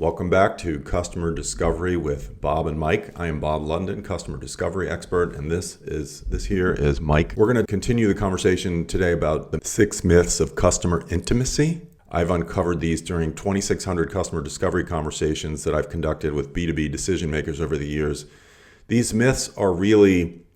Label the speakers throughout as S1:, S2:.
S1: Welcome back to Customer Discovery with Bob and Mike. I am Bob London, Customer Discovery Expert, and this here is Mike. We're going to continue the conversation today about the 6 myths of customer intimacy. I've uncovered these during 2,600 customer discovery conversations that I've conducted with B2B decision makers over the years. These myths are really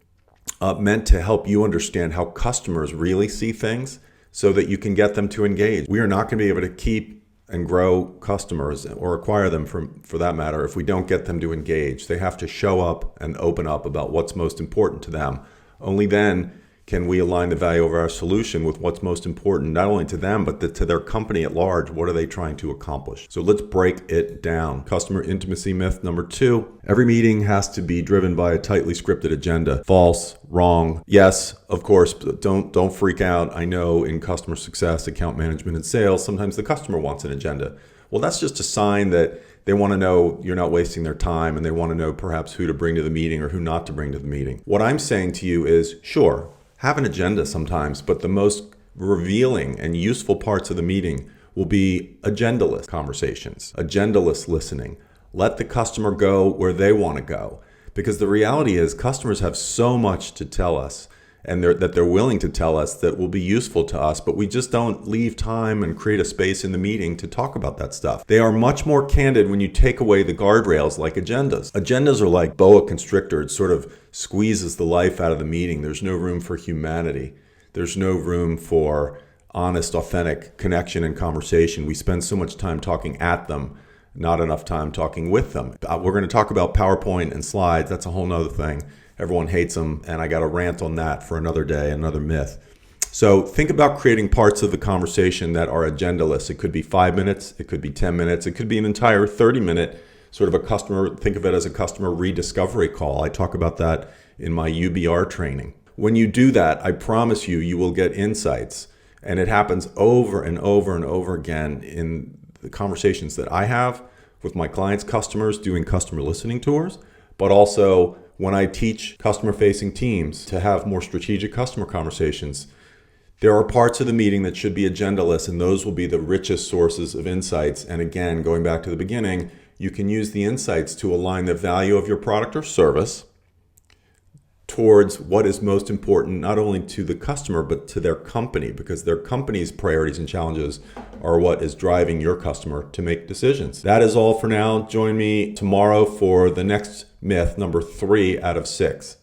S1: meant to help you understand how customers really see things so that you can get them to engage. We are not going to be able to keep and grow customers or acquire them for that matter if we don't get them to engage. They have to show up and open up about what's most important to them. Only then can we align the value of our solution with what's most important, not only to them, but to their company at large. What are they trying to accomplish? So let's break it down. Customer intimacy myth number 2. Every meeting has to be driven by a tightly scripted agenda. False, wrong. Yes, of course, don't freak out. I know in customer success, account management, and sales, sometimes the customer wants an agenda. Well, that's just a sign that they want to know you're not wasting their time, and they want to know perhaps who to bring to the meeting or who not to bring to the meeting. What I'm saying to you is, sure, have an agenda sometimes, but the most revealing and useful parts of the meeting will be agendaless conversations, agendaless listening. Let the customer go where they want to go. Because the reality is customers have so much to tell us and that they're willing to tell us that will be useful to us, but we just don't leave time and create a space in the meeting to talk about that stuff. They are much more candid when you take away the guardrails like agendas. Agendas are like boa constrictor. It sort of squeezes the life out of the meeting. There's no room for humanity. There's no room for honest, authentic connection and conversation. We spend so much time talking at them, not enough time talking with them. We're going to talk about PowerPoint and slides. That's a whole nother thing. Everyone hates them, and I got a rant on that for another day, another myth. So think about creating parts of the conversation that are agendaless. It could be 5 minutes, it could be 10 minutes, it could be an entire 30-minute sort of a customer, think of it as a customer rediscovery call. I talk about that in my UBR training. When you do that, I promise you, you will get insights. And it happens over and over and over again in the conversations that I have with my clients' customers doing customer listening tours, but also when I teach customer-facing teams to have more strategic customer conversations. There are parts of the meeting that should be agendaless, and those will be the richest sources of insights. And again, going back to the beginning, you can use the insights to align the value of your product or service towards what is most important, not only to the customer, but to their company, because their company's priorities and challenges are what is driving your customer to make decisions. That is all for now. Join me tomorrow for the next myth, number 3 out of 6.